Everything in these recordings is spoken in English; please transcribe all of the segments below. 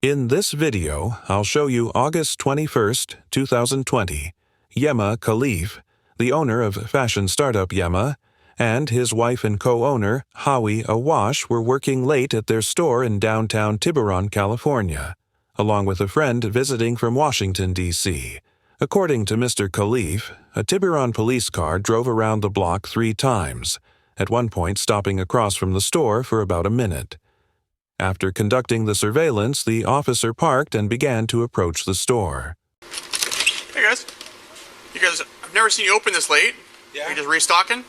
In this video, I'll show you August 21st, 2020, Yema Khalif, the owner of fashion startup Yema, and his wife and co-owner, Hawi Awash, were working late at their store in downtown Tiburon, California, along with a friend visiting from Washington, D.C. According to Mr. Khalif, a Tiburon police car drove around the block 3 times, at one point stopping across from the store for about a minute. After conducting the surveillance, the officer parked and began to approach the store. Hey guys. I've never seen you open this late. Yeah. Are you just restocking?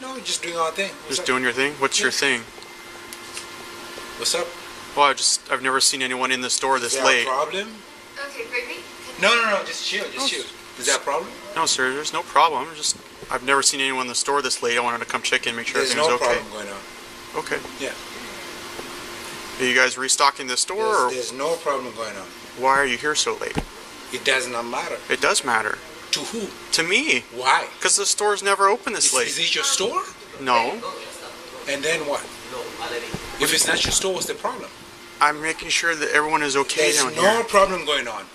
No, just doing our thing. Just doing your thing? What's your thing? What's up? Well, I've never seen anyone in the store this late. Is there a problem? Okay, baby. No, just chill, chill. Is that a problem? No, sir, there's no problem. I've never seen anyone in the store this late. I wanted to come check in, make sure everything was okay. There's no problem going on. Okay. Yeah. Are you guys restocking the store? There's no problem going on. Why are you here so late? It does not matter. It does matter. To who? To me. Why? Because the store's never open this late. Is it your store? No. And then what? If it's not your store, what's the problem? I'm making sure that everyone is okay down here. There's no problem going on.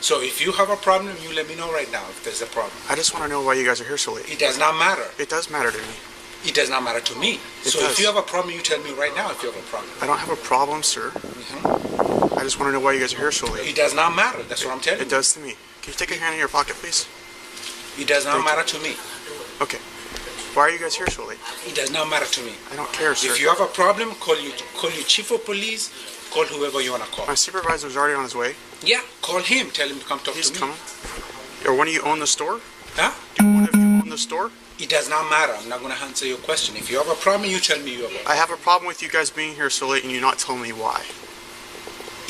So if you have a problem, you let me know right now if there's a problem. I just want to know why you guys are here so late. It does not matter. It does matter to me. It does not matter to me. So if you have a problem, you tell me right now if you have a problem. I don't have a problem, sir. I just want to know why you guys are here so late. It does not matter. That's what I'm telling you. It does to me. Can you take a hand in your pocket, please? It does not matter to me. Okay. Why are you guys here so late? It does not matter to me. I don't care, sir. If you have a problem, call your chief of police, call whoever you want to call. My supervisor's already on his way. Yeah, call him. Tell him to come talk to me. He's coming. Or one of you own the store? Huh? Do one of you own the store? It does not matter. I'm not going to answer your question. If you have a problem, you tell me you have a problem. I have a problem with you guys being here so late and you not telling me why.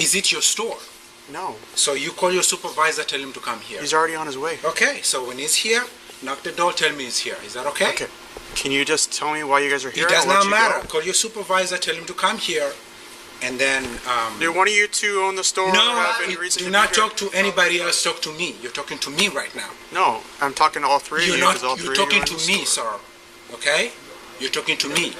Is it your store? No. So you call your supervisor, tell him to come here. He's already on his way. Okay, so when he's here, knock the door, tell me he's here. Is that okay? Okay. Can you just tell me why you guys are here? It does not matter. Call your supervisor, tell him to come here, and then... Do one of you two own the store? No, do not talk to anybody else. Talk to me. You're talking to me right now. No, I'm talking to all three of you. You're talking to me, sir. Okay? You're talking to me.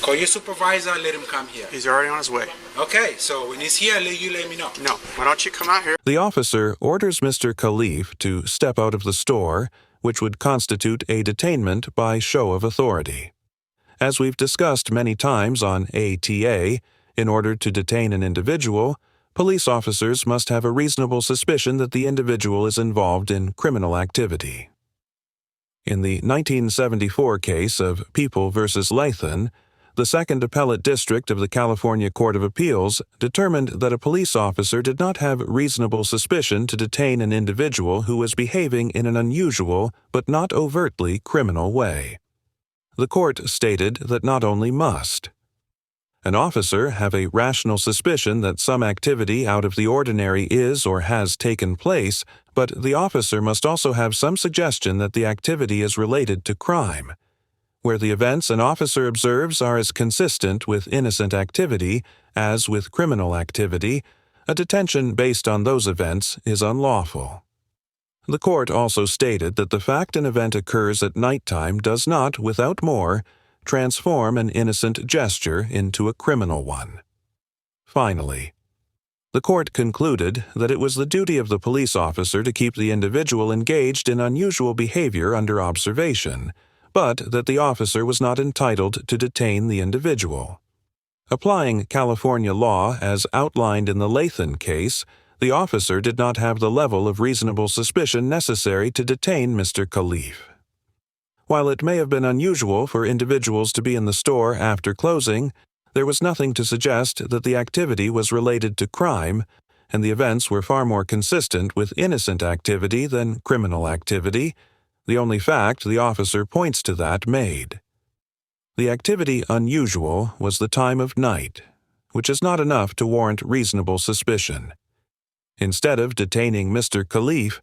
Call your supervisor, let him come here. He's already on his way. Okay, so when he's here, you let me know. No, why don't you come out here? The officer orders Mr. Khalif to step out of the store, which would constitute a detainment by show of authority. As we've discussed many times on ATA, in order to detain an individual, police officers must have a reasonable suspicion that the individual is involved in criminal activity. In the 1974 case of People v. Lathan, the Second Appellate District of the California Court of Appeals determined that a police officer did not have reasonable suspicion to detain an individual who was behaving in an unusual but not overtly criminal way. The court stated that not only must an officer have a rational suspicion that some activity out of the ordinary is or has taken place, but the officer must also have some suggestion that the activity is related to crime. Where the events an officer observes are as consistent with innocent activity as with criminal activity, a detention based on those events is unlawful. The court also stated that the fact an event occurs at nighttime does not, without more, transform an innocent gesture into a criminal one. Finally, the court concluded that it was the duty of the police officer to keep the individual engaged in unusual behavior under observation, but that the officer was not entitled to detain the individual. Applying California law as outlined in the Lathan case, the officer did not have the level of reasonable suspicion necessary to detain Mr. Khalif. While it may have been unusual for individuals to be in the store after closing, there was nothing to suggest that the activity was related to crime, and the events were far more consistent with innocent activity than criminal activity, the only fact the officer points to that made. The activity unusual was the time of night, which is not enough to warrant reasonable suspicion. Instead of detaining Mr. Khalif,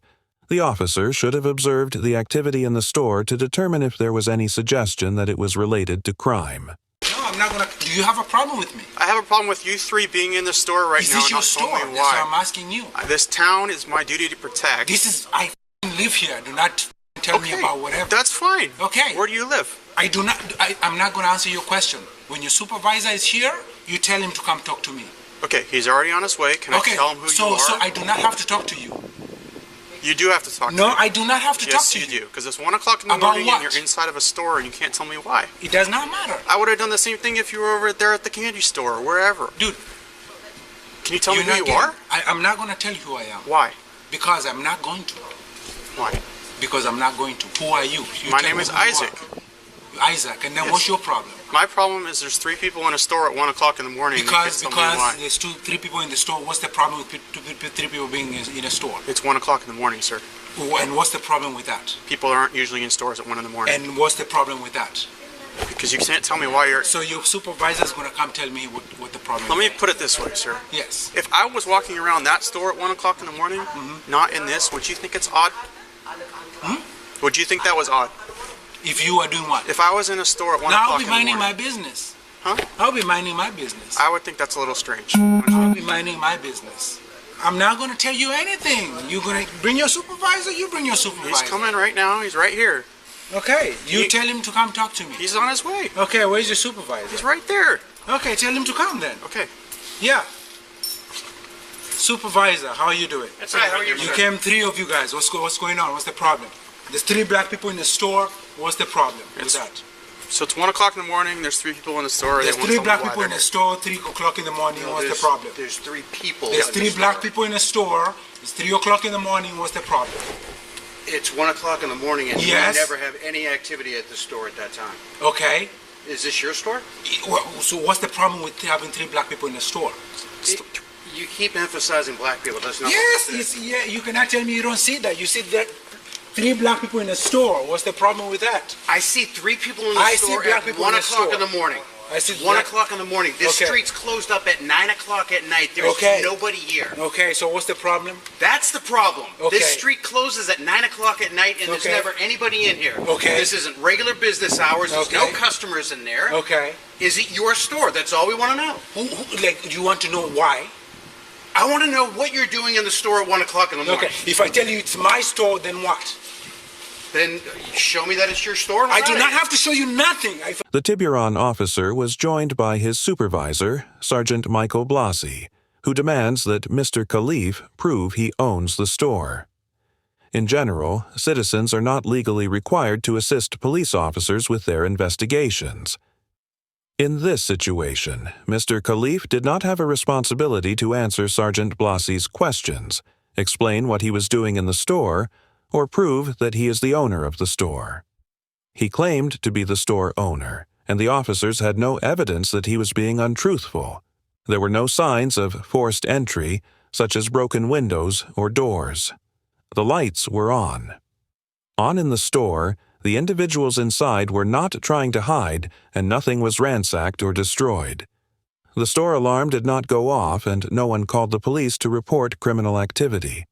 the officer should have observed the activity in the store to determine if there was any suggestion that it was related to crime. No, I'm not gonna... Do you have a problem with me? I have a problem with you three being in the store right now. Is this your store? That's what I'm asking you. This town is my duty to protect. I live here. Do not tell me about whatever. That's fine. Okay. Where do you live? I'm not going to answer your question. When your supervisor is here, you tell him to come talk to me. Okay, he's already on his way. Can I tell him who you are? So I do not have to talk to you. You do have to talk to me. No, I do not have to talk to you. Yes, you do. Because it's 1 o'clock in the About morning what? and you're inside of a store and you can't tell me why. It does not matter. I would have done the same thing if you were over there at the candy store or wherever. Dude. Can you tell me who you are? I'm not going to tell you who I am. Why? Because I'm not going to. Why? Because I'm not going to. Who are you? My name is Isaac. Isaac, and then what's your problem? My problem is there's 3 people in a store at 1 o'clock in the morning. Because there's 3 people in the store. What's the problem with 3 people being in a store? It's 1 o'clock in the morning, sir. And what's the problem with that? People aren't usually in stores at 1 in the morning. And what's the problem with that? Because you can't tell me why you're... So your supervisor's going to come tell me what the problem is. Let me put it this way, sir. Yes. If I was walking around that store at 1 o'clock in the morning, not in this, would you think it's odd? Would you think that was odd? If you are doing what? If I was in a store at 1 o'clock in the morning... I'll be minding my business. Huh? I'll be minding my business. I would think that's a little strange. I'll be minding my business. I'm not going to tell you anything. You're going to bring your supervisor, you bring your supervisor. He's coming right now. He's right here. Okay. You tell him to come talk to me. He's on his way. Okay, where's your supervisor? He's right there. Okay, tell him to come then. Okay. Yeah. Supervisor, how are you doing? That's right. How are you, You came 3 of you guys. What's going on? What's the problem? There's 3 black people in the store. What's the problem with that? So it's 1 o'clock in the morning. There's 3 people in the store. There's 3 black people in the store. 3 o'clock in the morning. What's the problem? There's 3 people. There's 3 black people in the store. It's 3 o'clock in the morning. What's the problem? It's 1 o'clock in the morning, and Yes. we never have any activity at the store at that time. Okay. Is this your store? So what's the problem with having 3 black people in the store? You keep emphasizing black people. That's not. Yes, you cannot tell me you don't see that. You see that 3 black people in the store. What's the problem with that? I see 3 people in the store see black at people 1 in the o'clock in store. the morning. I see 1 o'clock in the morning. This Okay. street's closed up at 9 o'clock at night. There's Okay. nobody here. Okay, so what's the problem? That's the problem. Okay. This street closes at 9 o'clock at night, and there's Okay. never anybody in here. Okay. This isn't regular business hours. There's no Okay. customers in there. Okay. Is it your store? That's all we want to know. Do you want to know why? I want to know what you're doing in the store at 1 o'clock in the morning. Okay, if I tell you it's my store, then what? Then show me that it's your store. I do not have to show you nothing. The Tiburon officer was joined by his supervisor, Sergeant Michael Blassie, who demands that Mr. Khalif prove he owns the store. In general, citizens are not legally required to assist police officers with their investigations. In this situation, Mr. Khalif did not have a responsibility to answer Sergeant Blassie's questions, explain what he was doing in the store, or prove that he is the owner of the store. He claimed to be the store owner, and the officers had no evidence that he was being untruthful. There were no signs of forced entry, such as broken windows or doors. The lights were on. On in the store, the individuals inside were not trying to hide, and nothing was ransacked or destroyed. The store alarm did not go off, and no one called the police to report criminal activity.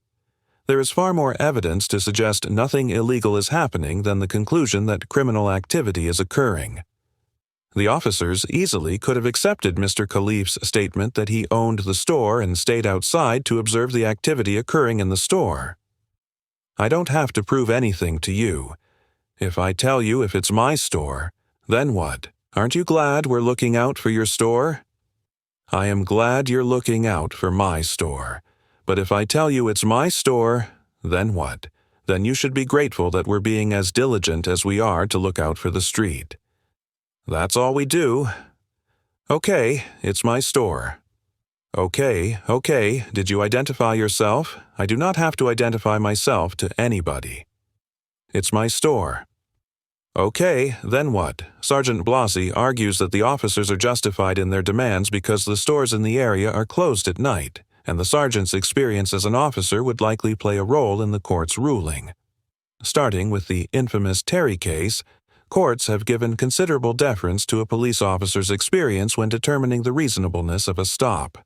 There is far more evidence to suggest nothing illegal is happening than the conclusion that criminal activity is occurring. The officers easily could have accepted Mr. Khalif's statement that he owned the store and stayed outside to observe the activity occurring in the store. I don't have to prove anything to you. If I tell you if it's my store, then what? Aren't you glad we're looking out for your store? I am glad you're looking out for my store. But if I tell you it's my store, then what? Then you should be grateful that we're being as diligent as we are to look out for the street. That's all we do. Okay, it's my store. Okay, did you identify yourself? I do not have to identify myself to anybody. It's my store. Okay, then what? Sergeant Blassie argues that the officers are justified in their demands because the stores in the area are closed at night, and the sergeant's experience as an officer would likely play a role in the court's ruling. Starting with the infamous Terry case, courts have given considerable deference to a police officer's experience when determining the reasonableness of a stop.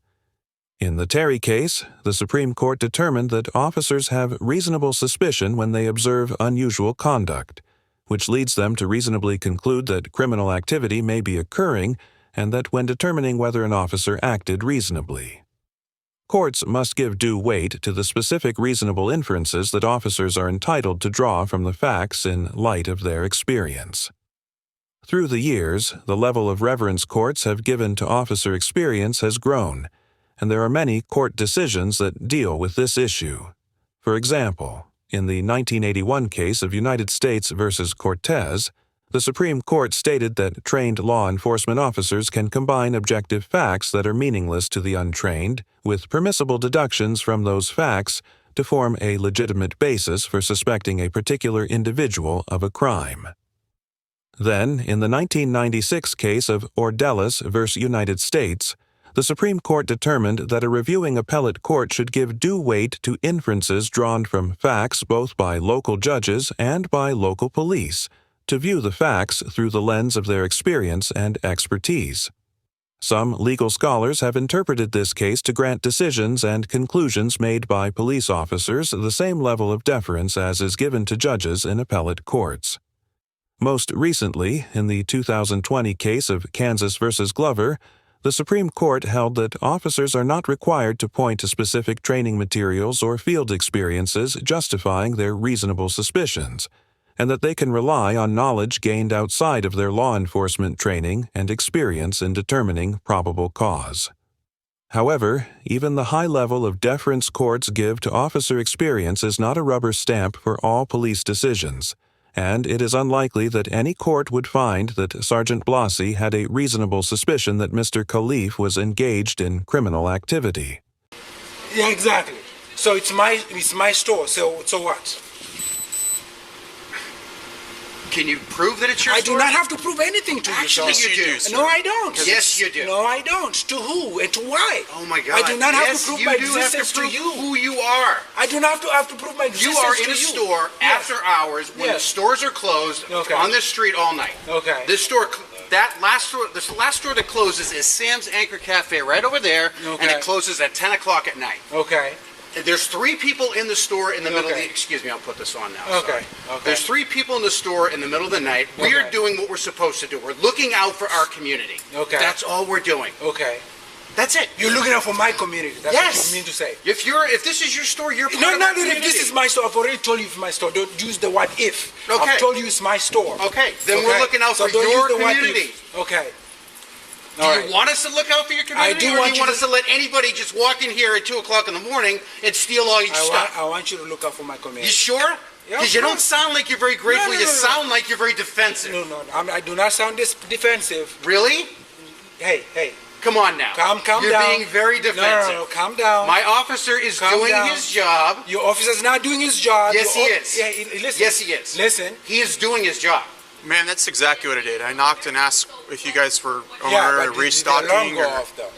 In the Terry case, the Supreme Court determined that officers have reasonable suspicion when they observe unusual conduct, which leads them to reasonably conclude that criminal activity may be occurring and that when determining whether an officer acted reasonably. Courts must give due weight to the specific reasonable inferences that officers are entitled to draw from the facts in light of their experience. Through the years, the level of reverence courts have given to officer experience has grown, and there are many court decisions that deal with this issue. For example, in the 1981 case of United States versus Cortez, the Supreme Court stated that trained law enforcement officers can combine objective facts that are meaningless to the untrained with permissible deductions from those facts to form a legitimate basis for suspecting a particular individual of a crime. Then, in the 1996 case of Ordelis v. United States, the Supreme Court determined that a reviewing appellate court should give due weight to inferences drawn from facts both by local judges and by local police, to view the facts through the lens of their experience and expertise. Some legal scholars have interpreted this case to grant decisions and conclusions made by police officers the same level of deference as is given to judges in appellate courts. Most recently, in the 2020 case of Kansas v. Glover, the Supreme Court held that officers are not required to point to specific training materials or field experiences justifying their reasonable suspicions, and that they can rely on knowledge gained outside of their law enforcement training and experience in determining probable cause. However, even the high level of deference courts give to officer experience is not a rubber stamp for all police decisions, and it is unlikely that any court would find that Sergeant Blassie had a reasonable suspicion that Mr. Khalif was engaged in criminal activity. Yeah, exactly. So it's my store. So what? Can you prove that it's your I store? do not have to prove anything to you, Actually, sir. you do, sir. No, I don't. Yes, you do. No, I don't. To who and to why? Oh my God! I do not have yes, to prove you my do have to existence prove to you. who you are. I do not have to prove my You existence are to in you. a store Yes. after hours when the Yes. stores are closed Okay. on this street all night. Okay. This last store that closes is Sam's Anchor Cafe right over there, and Okay. it closes at 10 o'clock at night. Okay. There's 3 people in the store in the middle of Okay. the... Excuse me, I'll put this on now. Okay. Sorry. Okay. There's 3 people in the store in the middle of the night. We are Okay. doing what we're supposed to do. We're looking out for our community. Okay. That's all we're doing. Okay. That's it. You're looking out for my community. That's Yes. what you mean to say. If this is your store, you're part No, of not our that if community. this is my store. I've already told you it's my store. Don't use the word if. Okay. I've told you it's my store. Okay, then we're looking out for don't your use the word community. if. Okay. Do you want us to look out for your community, do or want do you you want to- us to let anybody just walk in here at 2 o'clock in the morning and steal all your stuff? I want you to look out for my You community. sure? Yeah, Because you sure. don't sound like you're very grateful. No, You no, no. sound like you're very defensive. No, I do not sound defensive. Really? Hey. Come on now. Calm You're down. being very defensive. No, calm down. My officer is Calm doing down. his job. Your officer's not doing his job. Yes, he is. Yeah, listen. Yes, he is. Listen. He is doing his job. Man, that's exactly what I did. I knocked and asked if you guys were Yeah, or but did the restocking. alarm go or- off, though?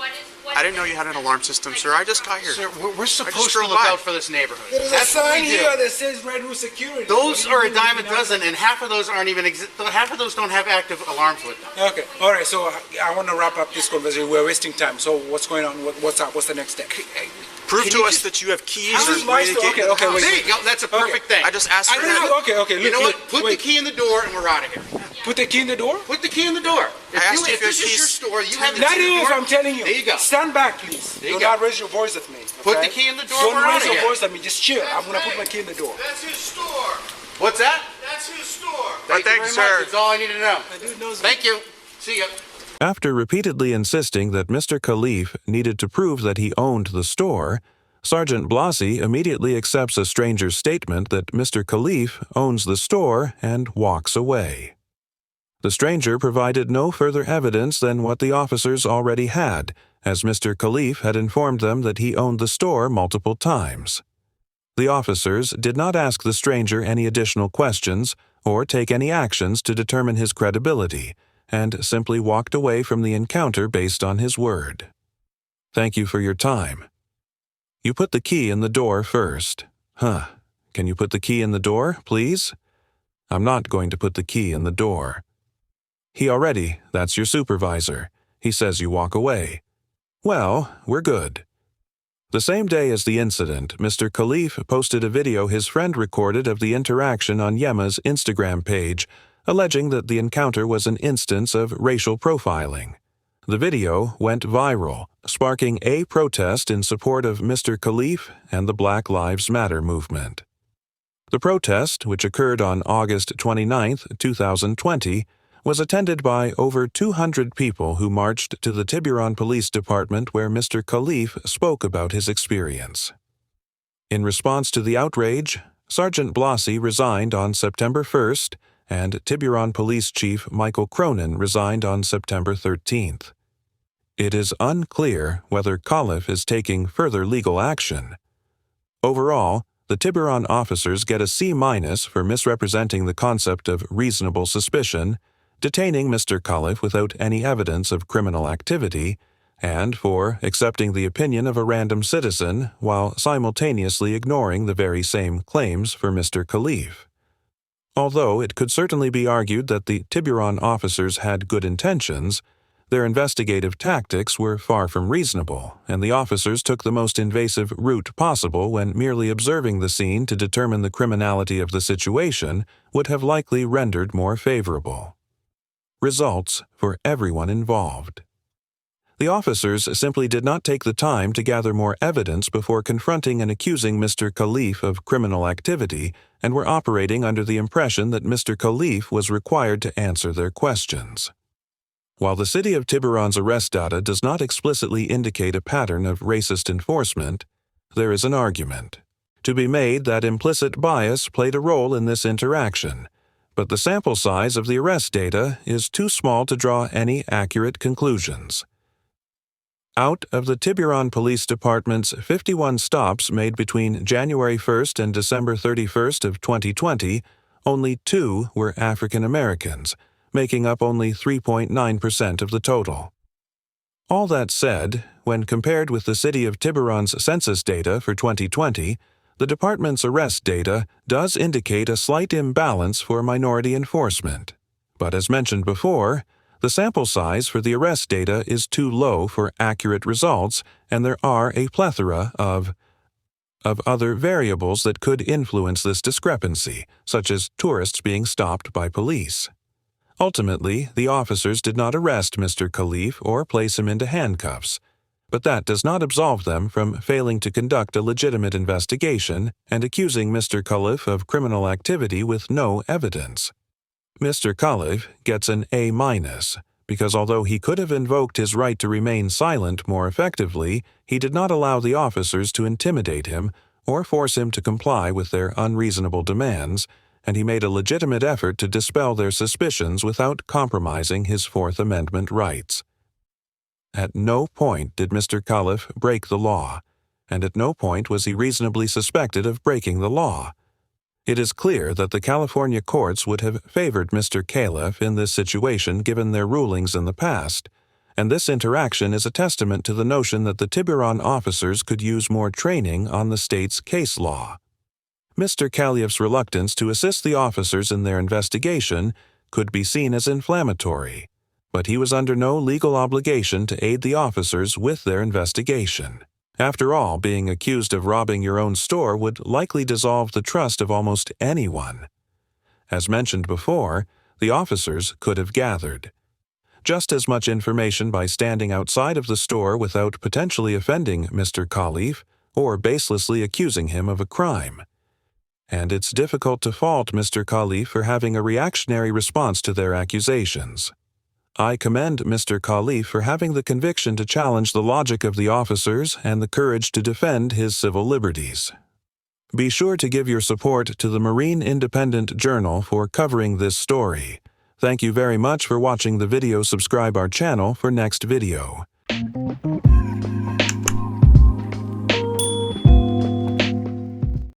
I didn't know you had an alarm system, sir. I just got here. Sir, we're supposed to drove look by. out for this neighborhood. There's a That's what sign we here do. that says Red Roof Security. Those What are do a you dime a mean? dozen, and half of those aren't even half of those don't have active alarms with them. Okay. All right. So I want to wrap up this conversation. We're wasting time. So what's going on? What's up? What's the next step? Prove Can to you us just- that you have keys How or is a my way to store- get okay, in the okay, house. wait. There you go. That's a perfect thing. I just asked for No, that. okay. You know Look, what? Put wait. the key in the door, and we're out of here. Put the key in the door? Put the key in the door. If, asked you if if this your is your keys- store, you have the Not key in even the if door. I'm telling you. There you go. Stand back, please. There you Do go. not raise your voice at me. Put okay? the key in the door, Don't we're raise outta your here. voice at me. Just chill. I'm gonna put my key in the door. That's his store. What's that? That's his store. Thank thank you you, very sir. much. That's all I need to know. My dude knows. Thank you. See ya. After repeatedly insisting that Mr. Khalif needed to prove that he owned the store, Sergeant Blassie immediately accepts a stranger's statement that Mr. Khalif owns the store and walks away. The stranger provided no further evidence than what the officers already had, as Mr. Khalif had informed them that he owned the store multiple times. The officers did not ask the stranger any additional questions or take any actions to determine his credibility, and simply walked away from the encounter based on his word. Thank you for your time. You put the key in the door first. Can you put the key in the door, please? I'm not going to put the key in the door. That's your supervisor. He says you walk away. Well, we're good. The same day as the incident, Mr. Khalif posted a video his friend recorded of the interaction on Yema's Instagram page, alleging that the encounter was an instance of racial profiling. The video went viral, sparking a protest in support of Mr. Khalif and the Black Lives Matter movement. The protest, which occurred on August 29, 2020, was attended by over 200 people who marched to the Tiburon Police Department where Mr. Khalif spoke about his experience. In response to the outrage, Sergeant Blassie resigned on September 1st, and Tiburon Police Chief Michael Cronin resigned on September 13th. It is unclear whether Khalif is taking further legal action. Overall, the Tiburon officers get a C- for misrepresenting the concept of reasonable suspicion, detaining Mr. Khalif without any evidence of criminal activity, and for accepting the opinion of a random citizen while simultaneously ignoring the very same claims for Mr. Khalif. Although it could certainly be argued that the Tiburon officers had good intentions, their investigative tactics were far from reasonable, and the officers took the most invasive route possible when merely observing the scene to determine the criminality of the situation would have likely rendered more favorable. Results for everyone involved. The officers simply did not take the time to gather more evidence before confronting and accusing Mr. Khalif of criminal activity and were operating under the impression that Mr. Khalif was required to answer their questions. While the City of Tiburon's arrest data does not explicitly indicate a pattern of racist enforcement, there is an argument to be made that implicit bias played a role in this interaction, but the sample size of the arrest data is too small to draw any accurate conclusions. Out of the Tiburon Police Department's 51 stops made between January 1st and December 31st of 2020, only 2 were African Americans, making up only 3.9% of the total. All that said, when compared with the City of Tiburon's census data for 2020, the department's arrest data does indicate a slight imbalance for minority enforcement. But as mentioned before, the sample size for the arrest data is too low for accurate results, and there are a plethora of other variables that could influence this discrepancy, such as tourists being stopped by police. Ultimately, the officers did not arrest Mr. Khalif or place him into handcuffs, but that does not absolve them from failing to conduct a legitimate investigation and accusing Mr. Khalif of criminal activity with no evidence. Mr. Khalif gets an A- because although he could have invoked his right to remain silent more effectively, he did not allow the officers to intimidate him or force him to comply with their unreasonable demands, and he made a legitimate effort to dispel their suspicions without compromising his Fourth Amendment rights. At no point did Mr. Khalif break the law, and at no point was he reasonably suspected of breaking the law. It is clear that the California courts would have favored Mr. Khalif in this situation given their rulings in the past, and this interaction is a testament to the notion that the Tiburon officers could use more training on the state's case law. Mr. Khalif's reluctance to assist the officers in their investigation could be seen as inflammatory, but he was under no legal obligation to aid the officers with their investigation. After all, being accused of robbing your own store would likely dissolve the trust of almost anyone. As mentioned before, the officers could have gathered just as much information by standing outside of the store without potentially offending Mr. Khalif or baselessly accusing him of a crime. And it's difficult to fault Mr. Khalif for having a reactionary response to their accusations. I commend Mr. Khalif for having the conviction to challenge the logic of the officers and the courage to defend his civil liberties. Be sure to give your support to the Marine Independent Journal for covering this story. Thank you very much for watching the video. Subscribe our channel for next video.